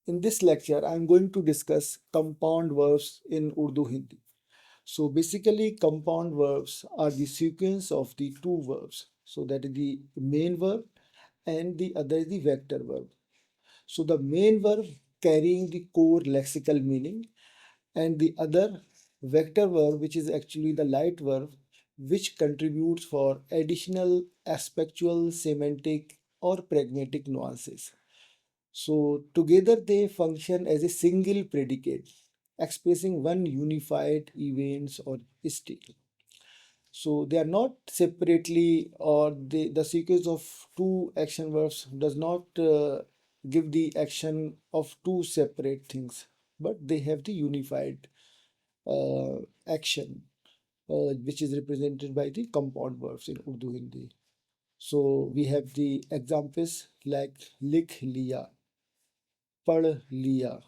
In this lecture, I'm going to discuss compound verbs in Urdu-Hindi. So basically, compound verbs are the sequence of the two verbs. So that is the main verb and the other is the vector verb. So the main verb carrying the core lexical meaning and the other vector verb, which is actually the light verb, which contributes for additional aspectual, semantic, or pragmatic nuances. So together they function as a single predicate, expressing one unified events or state. So they are not separately, or the sequence of two action verbs does not give the action of two separate things, but they have the unified action, which is represented by the compound verbs in Urdu Hindi. So we have the examples like likh liya, पढ़ लिया,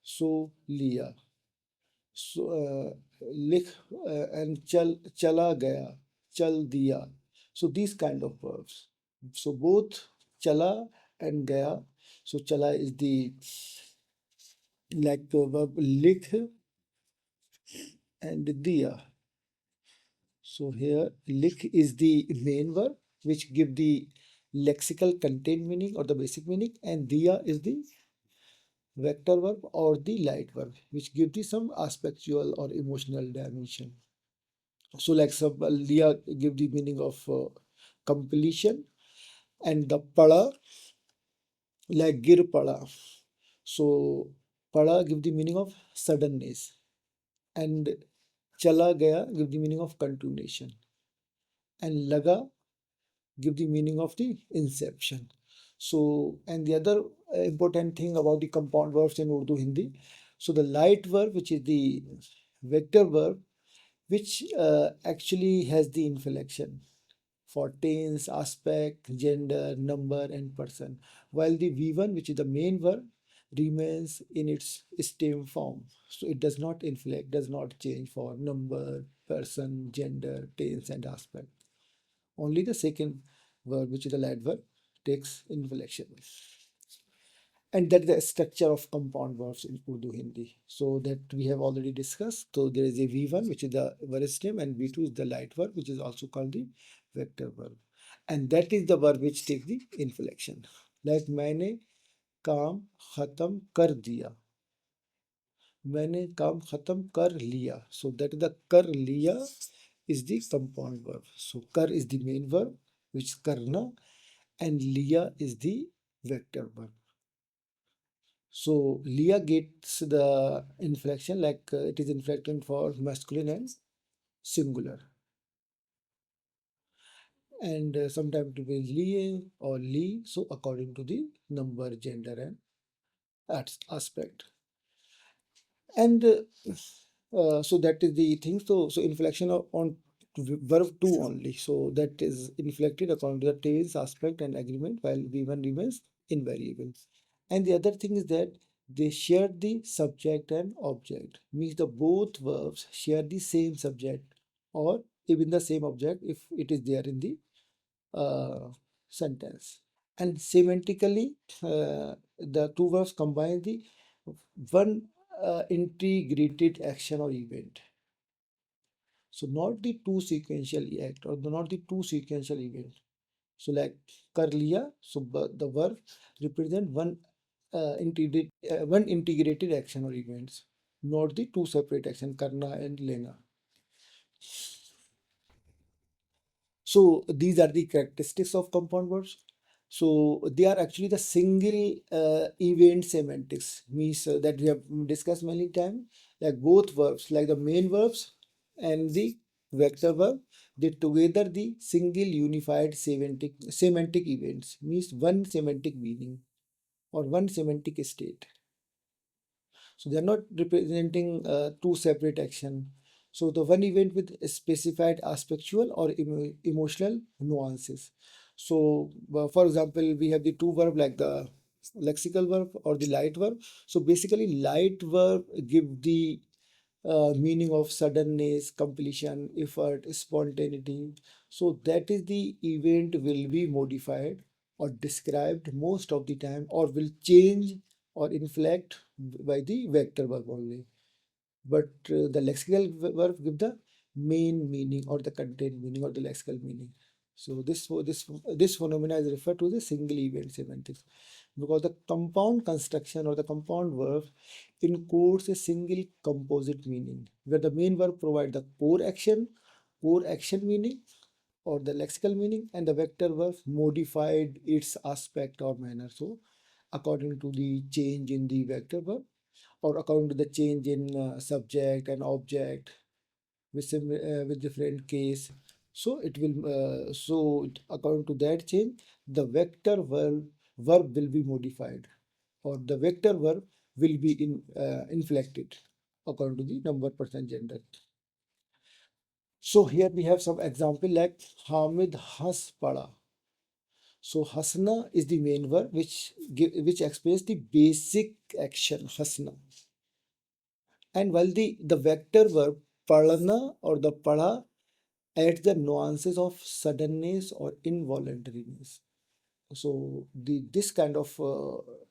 सो लिया, सो लिख and चला गया, चल दिया. So these kind of verbs. So both chala and gaya. So chala is the like the verb likh and diya. So here likh is the main verb which give the lexical content meaning or the basic meaning, and diya is the vector verb or the light verb, which give the some aspectual or emotional dimension. So like liya give the meaning of completion, and the pada like gir pada. So pada give the meaning of suddenness, and chala gaya give the meaning of continuation, and laga give the meaning of the inception. So, and the other important thing about the compound verbs in Urdu Hindi. So the light verb, which is the vector verb, which actually has the inflection for tense, aspect, gender, number, and person, while the V1, which is the main verb, remains in its stem form. So it does not inflect, does not change for number, person, gender, tense, and aspect. Only the second verb, which is the light verb, takes inflection. And that is the structure of compound verbs in Urdu Hindi. So that we have already discussed. So there is a V1, which is the verb stem, and V2 is the light verb, which is also called the vector verb. And that is the verb which takes the inflection. Like मैंने काम खत्म कर दिया. मैंने काम खत्म कर लिया. So that is the कर लिया is the compound verb. So kar is the main verb, which is karna, and liya is the vector verb. So liya gets the inflection like it is inflected for masculine and singular, and sometimes it will be liye or li. So according to the number, gender, and aspect, and so that is the thing. So inflection on verb 2 only. So that is inflected according to the tense, aspect, and agreement, while V1 remains invariable. And the other thing is that they share the subject and object. Means the both verbs share the same subject or even the same object if it is there in the sentence. And semantically, the two verbs combine the one integrated action or event. So not the two sequential act or not the two sequential event. So like kar liya, so the verb represent one integrated action or events, not the two separate action, karna and lena. So these are the characteristics of compound verbs. So they are actually the single event semantics, means that we have discussed many times. Like both verbs, like the main verbs and the vector verb, they together the single unified semantic events, means one semantic meaning or one semantic state. So they are not representing two separate action. So the one event with specified aspectual or emotional nuances. So for example, we have the two verb like the lexical verb or the light verb. So basically light verb give the meaning of suddenness, completion, effort, spontaneity. So that is the event will be modified or described most of the time or will change or inflect by the vector verb only. But the lexical verb give the main meaning or the content meaning or the lexical meaning. So this phenomena is referred to the single event semantics, because the compound construction or the compound verb encodes a single composite meaning, where the main verb provide the core action meaning or the lexical meaning, and the vector verb modified its aspect or manner. So according to the change in the vector verb, or according to the change in subject and object with different case, so it will according to that change, the verb will be modified, or the vector verb will be inflected according to the number, percent, gender. So here we have some example like Hamid has pada. So hasna is the main verb which expresses the basic action hasna. And while the vector verb padana or the pada adds the nuances of suddenness or involuntariness. So this kind of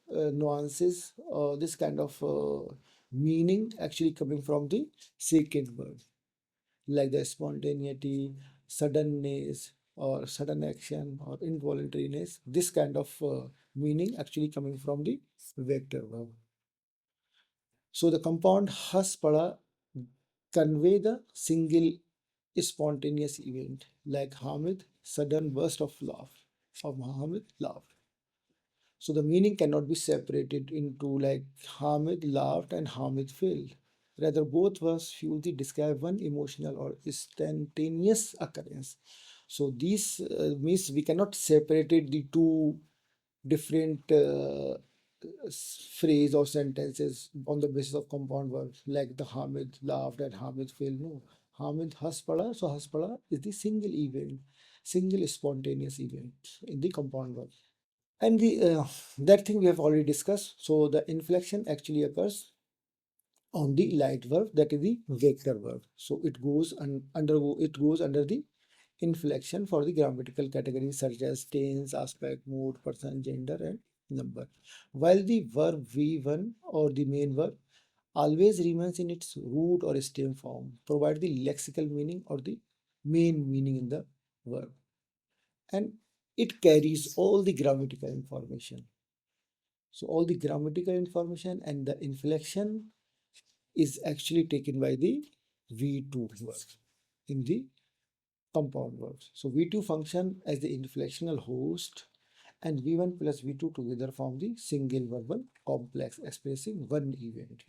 nuances, this kind of meaning actually coming from the second word, like the spontaneity, suddenness, or sudden action, or involuntariness. This kind of meaning actually coming from the vector verb. So the compound has pada convey the single spontaneous event, like Hamid sudden burst of laugh, of Hamid laughed. So the meaning cannot be separated into like Hamid laughed and Hamid failed. Rather, both verbs fusely describe one emotional or instantaneous occurrence. So these means we cannot separate it the two different phrase or sentences on the basis of compound verbs, like the Hamid laughed and Hamid failed. No, Hamid has pada, so has pada is the single event, single spontaneous event in the compound verb. And the that thing we have already discussed. So the inflection actually occurs on the light verb, that is the vector verb. So it goes under the inflection for the grammatical categories such as tense, aspect, mood, person, gender, and number. While the verb V1 or the main verb always remains in its root or stem form, provide the lexical meaning or the main meaning in the verb, and it carries all the grammatical information. So all the grammatical information and the inflection is actually taken by the V2 verb in the compound verbs. So V2 function as the inflectional host, and V1 plus V2 together form the single verbal complex expressing one event.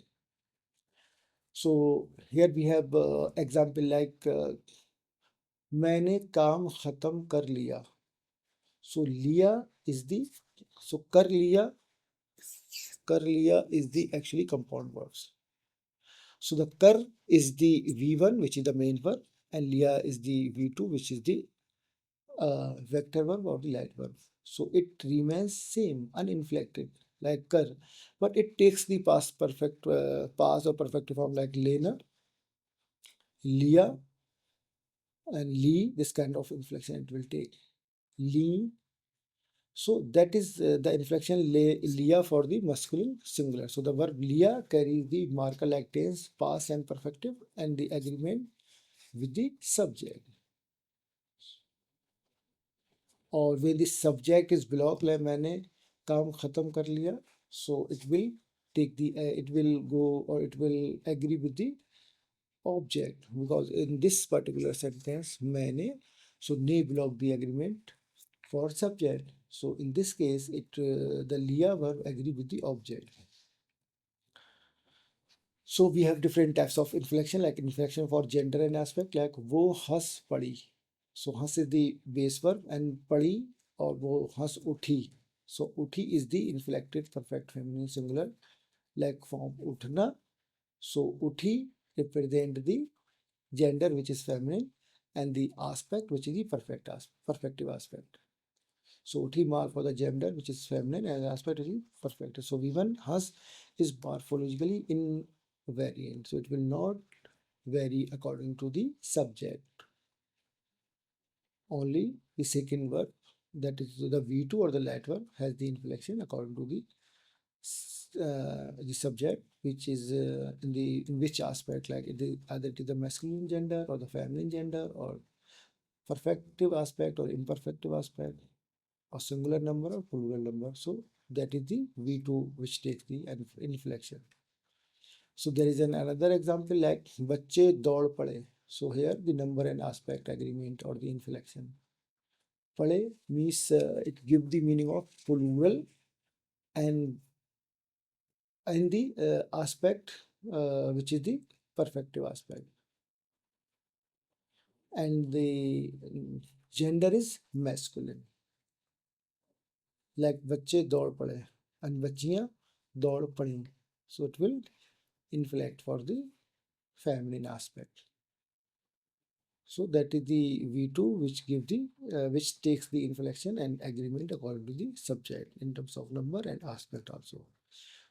So here we have example like मैंने काम खत्म कर लिया. So लिया is the, so कर लिया is the actually compound verbs. So the kar is the V1, which is the main verb, and liya is the V2, which is the vector verb or the light verb. So it remains same, uninflected, like kar, but it takes the past or perfect form like lena, liya, and li. This kind of inflection it will take. Li. So that is the inflection liya for the masculine singular. So the verb liya carries the marker like tense, past, and perfective, and the agreement with the subject. और when the subject is blocked, like मैंने काम खत्म कर लिया, so it will take the it will go or it will agree with the object, because in this particular sentence मैंने, so ने block the agreement for subject. So in this case it the liya verb agree with the object. So we have different types of inflection, like inflection for gender and aspect, like वो हंस पड़ी. So हंस is the base verb and पड़ी or वो हंस उठी. So उठी is the inflected perfect feminine singular, like from उठना. So उठी represent the gender which is feminine, and the aspect which is the perfective aspect. So uthi mark for the gender which is feminine, and aspect is perfect. So V1 has is morphologically invariant. So it will not vary according to the subject. Only the second verb, that is the V2 or the light verb, has the inflection according to the the subject, which is in which aspect, like either it is the masculine gender or the feminine gender, or perfective aspect or imperfective aspect, or singular number or plural number. So that is the V2 which takes the inflection. So there is another example like बच्चे दौड़ पड़े. So here the number and aspect agreement or the inflection. पड़े means it gives the meaning of plural, and the aspect which is the perfective aspect, and the gender is masculine. Like बच्चे दौड़ पड़े and बच्चियां दौड़ पड़ी. So it will inflect for the feminine aspect. So that is the V2 which give the which takes the inflection and agreement according to the subject in terms of number and aspect also.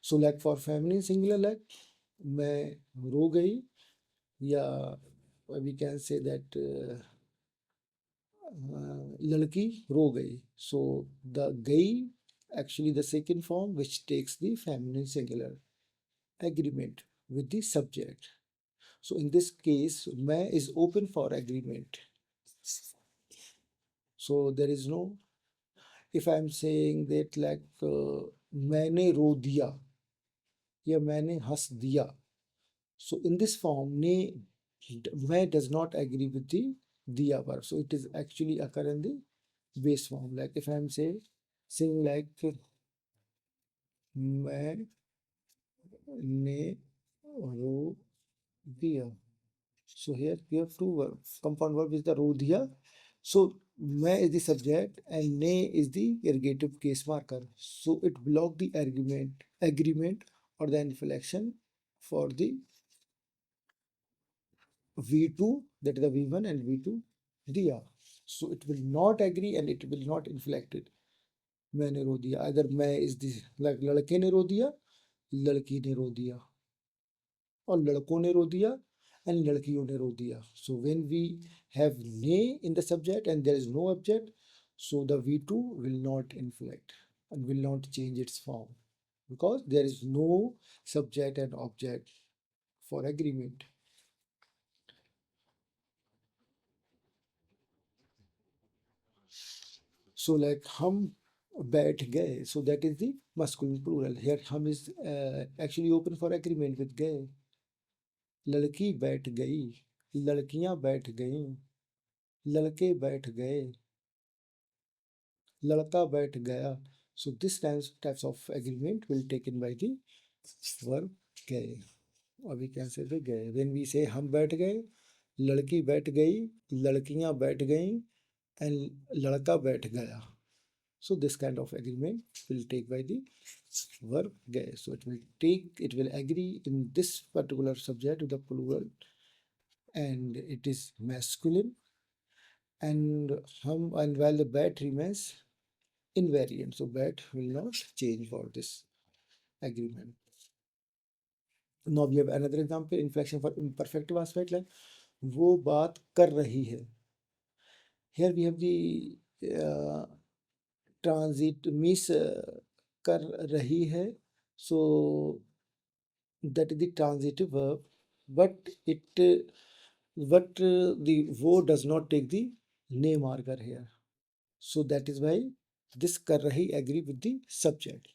So like for feminine singular, like मैं रो गई, या we can say that लड़की रो गई. So the गई actually the second form which takes the feminine singular agreement with the subject. So in this case, मैं is open for agreement. So there is no, if I am saying that like मैंने रो दिया या मैंने हंस दिया. So in this form, ने मैं does not agree with the दिया verb. So it is actually occur in the base form. Like if I am saying like मैंने रो दिया. So here we have two verbs. Compound verb is the ro diya. So मैं is the subject and ne is the irrigative case marker. So it block the agreement or the inflection for the V2, that is the V1 and V2 diya. So it will not agree and it will not inflect it. मैंने रो दिया. Either मैं is the like लड़के ने रो दिया, लड़की ने रो दिया, और लड़कों ने रो दिया and लड़कियों ने रो दिया. So when we have ne in the subject and there is no object, so the V2 will not inflect and will not change its form because there is no subject and object for agreement. So like हम बैठ गए, so that is the masculine plural. Here हम is actually open for agreement with गए. लड़की बैठ गई, लड़कियां बैठ गईं, लड़के बैठ गए, लड़का बैठ गया. So this types of agreement will taken by the verb गए, or we can say the गए. When we say हम बैठ गए, लड़की बैठ गई, लड़कियां बैठ गईं, and लड़का बैठ गया. So this kind of agreement will take by the verb गए. So it will agree in this particular subject with the plural, and it is masculine, and while the bat remains invariant, so bat will not change for this agreement. Now we have another example, inflection for imperfective aspect, like वो बात कर रही है. Here we have the transit means कर रही है. So that is the transitive verb, but the वो does not take the ne marker here. So that is why this कर रही agree with the subject.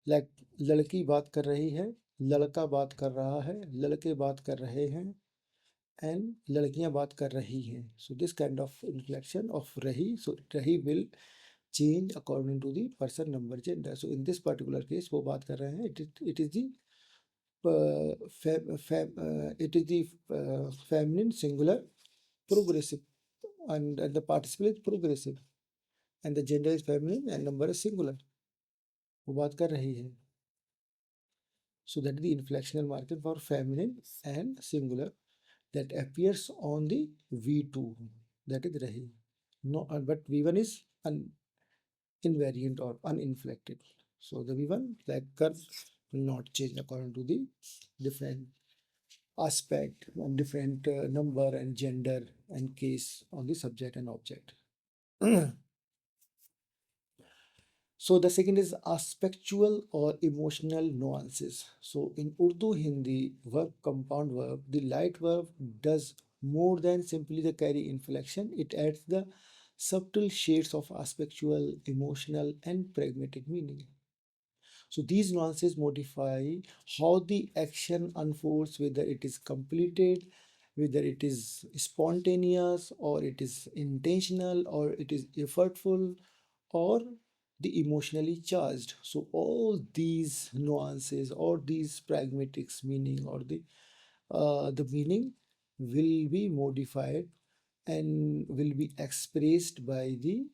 Like लड़की बात कर रही है, लड़का बात कर रहा है, लड़के बात कर रहे हैं, and लड़कियां बात कर रही हैं. So this kind of inflection of रही, so रही will change according to the person, number, gender. So in this particular case वो बात कर रहे हैं, it is the feminine singular progressive, and the participle is progressive, and the gender is feminine and number is singular. वो बात कर रही है. So that is the inflectional marker for feminine and singular that appears on the V2. That is rahi. No, but V1 is invariant or uninflected. So the V1 like curve will not change according to the different aspect and different number and gender and case on the subject and object. So the second is aspectual or emotional nuances. So in Urdu Hindi verb compound verb, the light verb does more than simply the carry inflection. It adds the subtle shades of aspectual, emotional, and pragmatic meaning. So these nuances modify how the action unfolds, whether it is completed, whether it is spontaneous, or it is intentional, or it is effortful, or the emotionally charged. So all these nuances or these pragmatics meaning or the meaning will be modified and will be expressed by the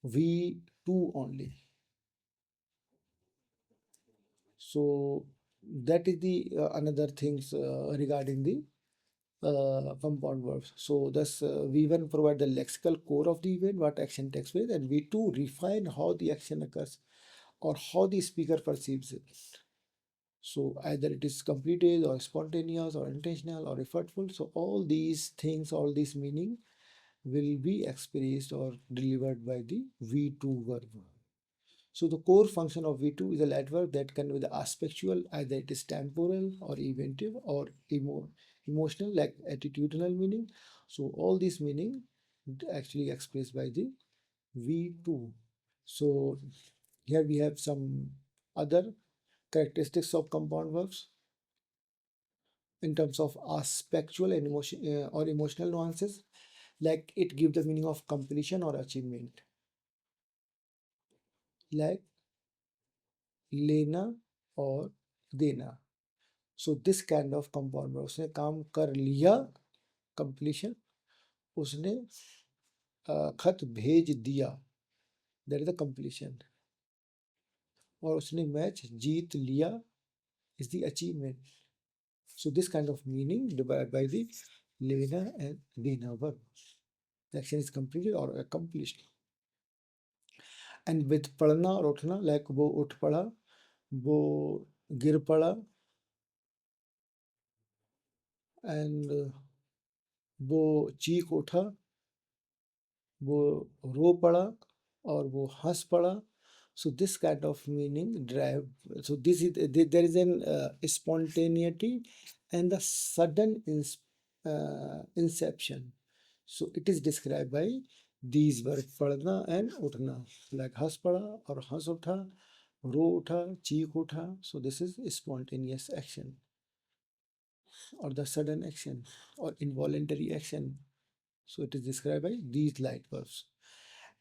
V2 only. So that is the another things regarding the compound verbs. So thus V1 provide the lexical core of the event, what action takes place, and V2 refine how the action occurs or how the speaker perceives it. So either it is completed or spontaneous or intentional or effortful. So all these things, all this meaning will be expressed or delivered by the V2 verb. So the core function of V2 is a light verb that can be the aspectual, either it is temporal or eventive or emotional, like attitudinal meaning. So all this meaning actually expressed by the V2. So here we have some other characteristics of compound verbs in terms of aspectual and emotional nuances, like it gives the meaning of completion or achievement, like लेना और देना. So this kind of compound verb, उसने काम कर लिया, completion, उसने खत भेज दिया, that is the completion, और उसने मैच जीत लिया is the achievement. So this kind of meaning divided by the लेना and देना verb. The action is completed or accomplished. And with पढ़ना और उठना, like वो उठ पड़ा, वो गिर पड़ा, and वो चीख उठा, वो रो पड़ा, और वो हंस पड़ा. So this kind of meaning drive. So this is there is an spontaneity and the sudden inception. So it is described by these verbs पढ़ना and उठना, like हंस पड़ा और हंस उठा, रो उठा, चीख उठा. So this is spontaneous action or the sudden action or involuntary action. So it is described by these light verbs.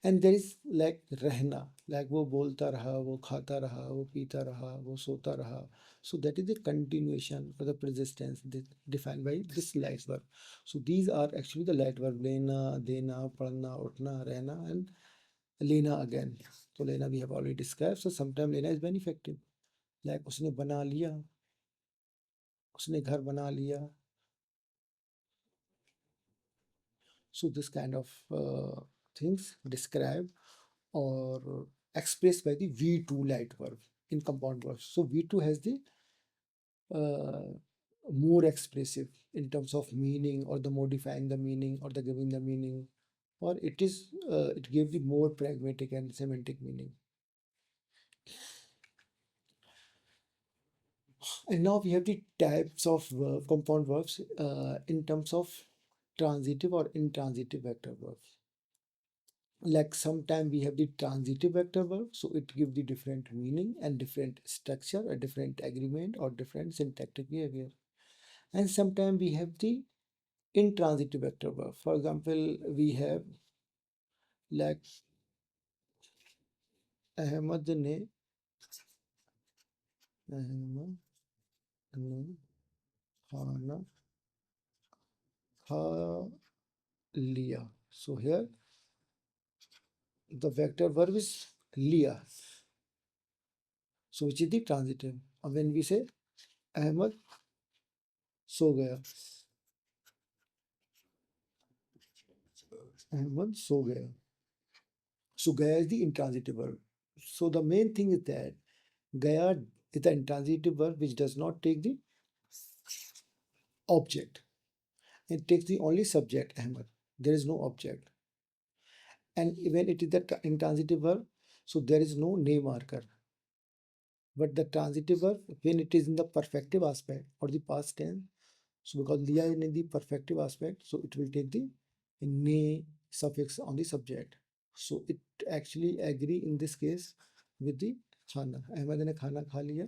And there is like रहना, like वो बोलता रहा, वो खाता रहा, वो पीता रहा, वो सोता रहा. So that is the continuation for the present tense defined by this light verb. So these are actually the light verb लेना, देना, पढ़ना, उठना, रहना, and लेना again. So लेना we have already described. So sometimes लेना is benefactive, like उसने बना लिया, उसने घर बना लिया. So this kind of things described or expressed by the V2 light verb in compound verbs. So V2 has the uh, more expressive in terms of meaning or the modifying the meaning or the giving the meaning, or it gives the more pragmatic and semantic meaning. And now we have the types of compound verbs in terms of transitive or intransitive vector verbs. Like sometime we have the transitive vector verb, so it gives the different meaning and different structure, a different agreement or different syntactic behavior. And sometimes we have the intransitive vector verb. For example, we have like Ahmad ने खाना खा लिया. So here the vector verb is लिया. So which is the transitive. And when we say Ahmad सो गया, अहमद सो गया. So Gaya is the intransitive verb. So the main thing is that Gaya is the intransitive verb which does not take the object. It takes the only subject, Ahmad. There is no object. And when it is the intransitive verb, So there is no name marker. But the transitive verb, when it is in the perfective aspect or the past tense, so because liya is in the perfective aspect, so it will take the ne suffix on the subject. So it actually agree in this case with the खाना. अहमद ने खाना खा लिया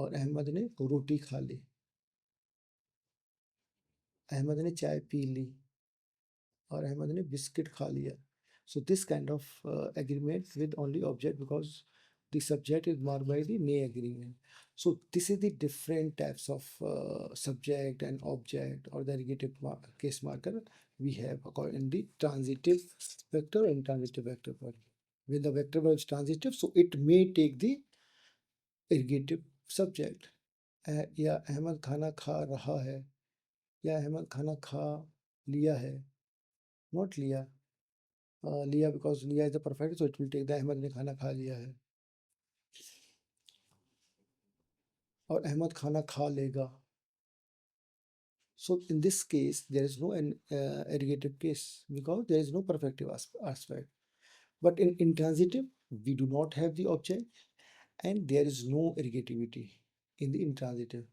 और अहमद ने रोटी खा ली. अहमद ने चाय पी ली और अहमद ने बिस्किट खा लिया. So this kind of agreement with only object because the subject is marked by the ne agreement. So this is the different types of subject and object or the negative case marker we have according in the transitive vector and intransitive vector. When the vector verb is transitive, so it may take the irrigative subject. या अहमद खाना खा रहा है या अहमद खाना खा लिया है. Not लिया. लिया because लिया is the perfect, so it will take the Ahmad ने खाना खा लिया है और अहमद खाना खा लेगा. So in this case, there is no irrigative case because there is no perfective aspect. But in intransitive, we do not have the object and there is no irrigativity in the intransitive.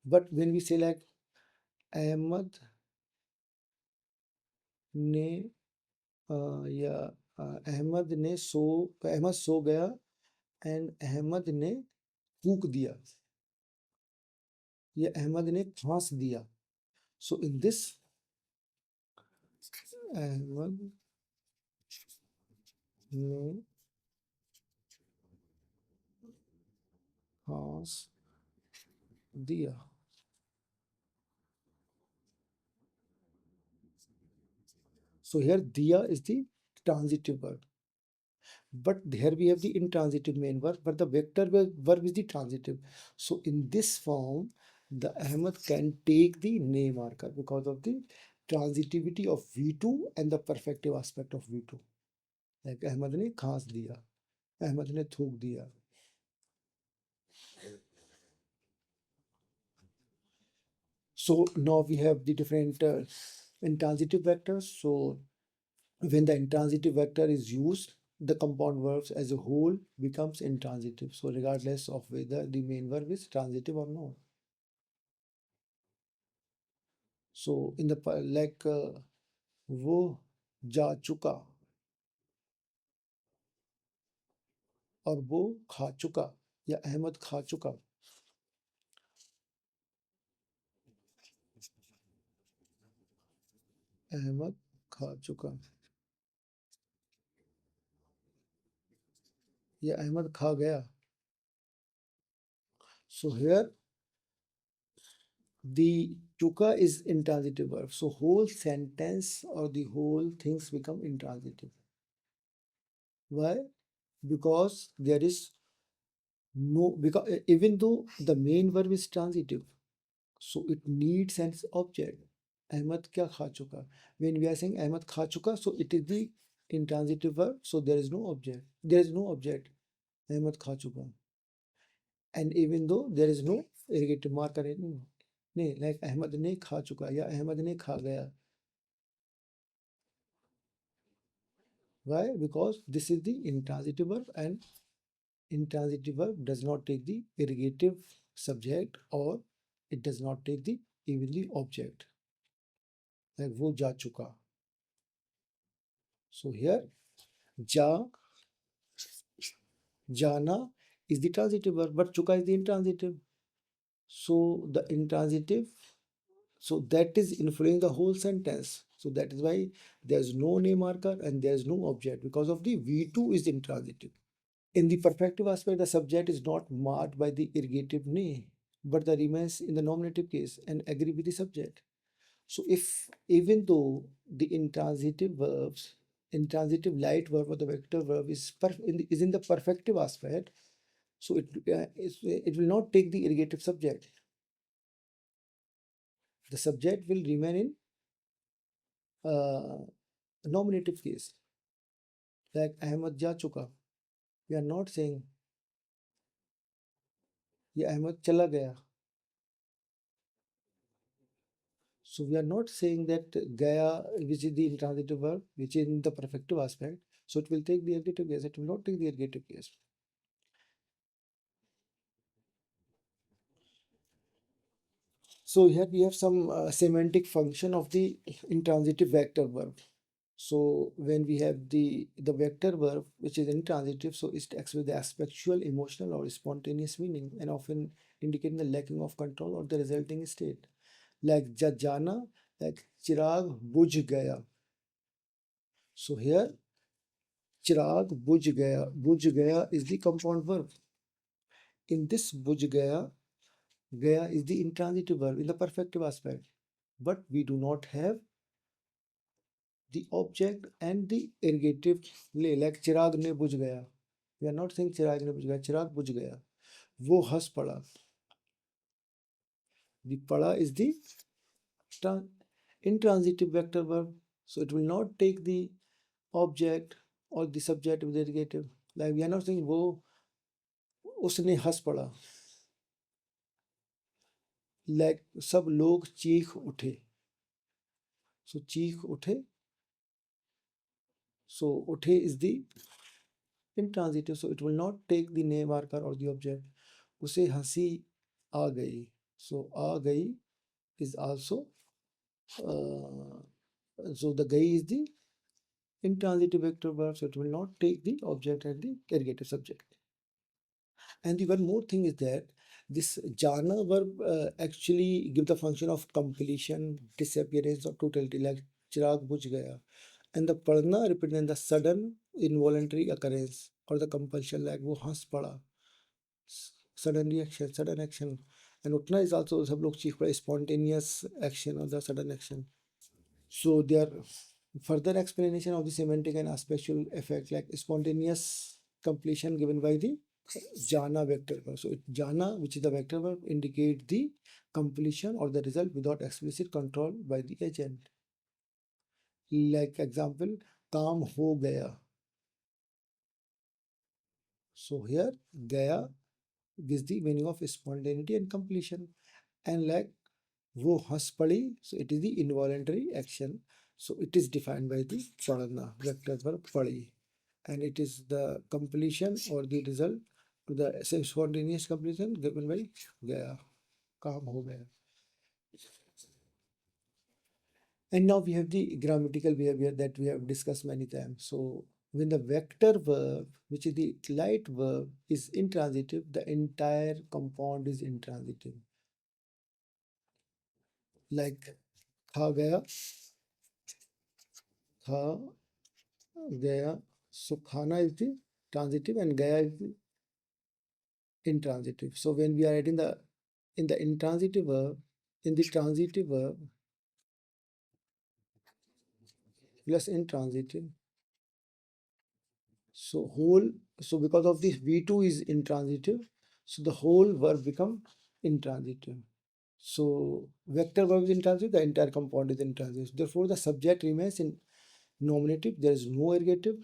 But when we say like Ahmad ने या अहमद सो गया and Ahmad ने फूंक दिया या अहमद ने खांस दिया. सो in this Ahmad ने खांस दिया. So here diya is the transitive verb. But here we have the intransitive main verb, but the vector verb is the transitive. So in this form, the Ahmad can take the name marker because of the transitivity of V2 and the perfective aspect of V2. Like Ahmad ने खांस दिया, Ahmad ने थूक दिया. So now we have the different intransitive vectors. So when the intransitive vector is used, the compound verbs as a whole becomes intransitive. So regardless of whether the main verb is transitive or not. So in the like वो जा चुका और वो खा चुका या अहमद खा चुका. अहमद खा चुका या अहमद खा गया. So here the chuka is intransitive verb. So whole sentence or the whole things become intransitive. Why? Because there is no, because even though the main verb is transitive, so it needs an object. Ahmad kya kha chuka? When we are saying Ahmad kha chuka, so it is the intransitive verb, so there is no object. There is no object. Ahmad kha chuka. And even though there is no irrigative marker in नहीं, like Ahmad ने खा चुका या अहमद ने खा गया. Why? Because this is the intransitive verb and intransitive verb does not take the irrigative subject or it does not take the even the object. Like वो जा चुका. So here जा जाना is the transitive verb, but चुका is the intransitive. So the intransitive, so that is influencing the whole sentence. So that is why there is no name marker and there is no object because of the V2 is intransitive. In the perfective aspect, the subject is not marked by the irrigative ne, but the remains in the nominative case and agree with the subject. So if even though the intransitive verbs, intransitive light verb or the vector verb is in the perfective aspect, so it will not take the irrigative subject. The subject will remain in nominative case. Like Ahmad ja chuka. We are not saying ये अहमद चला गया. So we are not saying that gaya, which is the intransitive verb, which is in the perfective aspect. So it will take the ergative case, it will not take the ergative case. So here we have some semantic function of the intransitive vector verb. So when we have the vector verb which is intransitive, so it acts with the aspectual, emotional or spontaneous meaning and often indicating the lacking of control or the resulting state. Like jana, like chirag bujh gaya. So here chirag bujh gaya is the compound verb. In this bujh gaya, gaya is the intransitive verb in the perfective aspect. But we do not have the object and the ergative ले like चिराग ने बुझ गया. We are not saying चिराग ने बुझ गया, चिराग बुझ गया. वो हंस पड़ा. The पड़ा is the intransitive vector verb, so it will not take the object or the subject with the ergative. Like we are not saying वो उसने हंस पड़ा. Like सब लोग चीख उठे. So चीख उठे. So उठे is the intransitive, so it will not take the name marker or the object. उसे हंसी आ गई. So आ गई is also so the गई is the intransitive vector verb, so it will not take the object and the ergative subject. And the one more thing is that this jana verb actually give the function of completion, disappearance or totality, like chirag bujh gaya. And the padna represents the sudden involuntary occurrence or the compulsion, like wo hans pada, sudden reaction, sudden action. And utna is also sab log cheek pada, spontaneous action or the sudden action. So there are further explanation of the semantic and aspectual effect, like spontaneous completion given by the jana vector verb. So jana, which is the vector verb, indicate the completion or the result without explicit control by the agent. Like example, काम हो गया. So here gaya gives the meaning of spontaneity and completion. And like वो हंस पड़ी, so it is the involuntary action. So it is defined by the पढ़ना vector verb पड़ी, and it is the completion or the result to the spontaneous completion given by गया, काम हो गया. And now we have the grammatical behavior that we have discussed many times. So when the vector verb, which is the light verb, is intransitive, the entire compound is intransitive. Like खा गया, खा gaya. So khana is the transitive and gaya is the intransitive. So when we are adding the in the intransitive verb, in the transitive verb plus intransitive. So whole, so because of this V2 is intransitive, so the whole verb become intransitive. So vector verb is intransitive, the entire compound is intransitive. Therefore, the subject remains in nominative, there is no ergative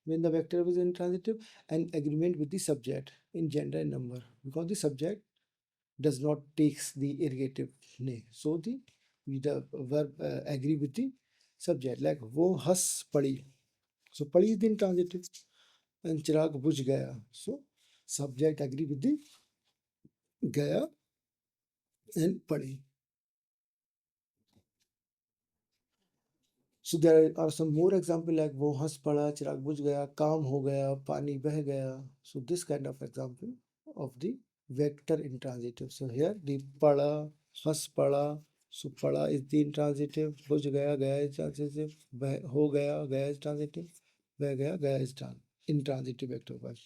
when the vector is intransitive, and agreement with the subject in gender and number, because the subject does not takes the ergative ne. So the verb agree with the subject, like वो हंस पड़ी. So पड़ी is the intransitive, and चिराग बुझ गया. So subject agree with the गया and पड़ी. So there are some more example like वो हंस पड़ा, चिराग बुझ गया, काम हो गया, पानी बह गया. So this kind of example of the vector intransitive. So here the पड़ा, हंस पड़ा. So पड़ा is the intransitive, बुझ गया, गया is transitive, हो गया, गया is transitive, बह गया, गया is intransitive vector verb.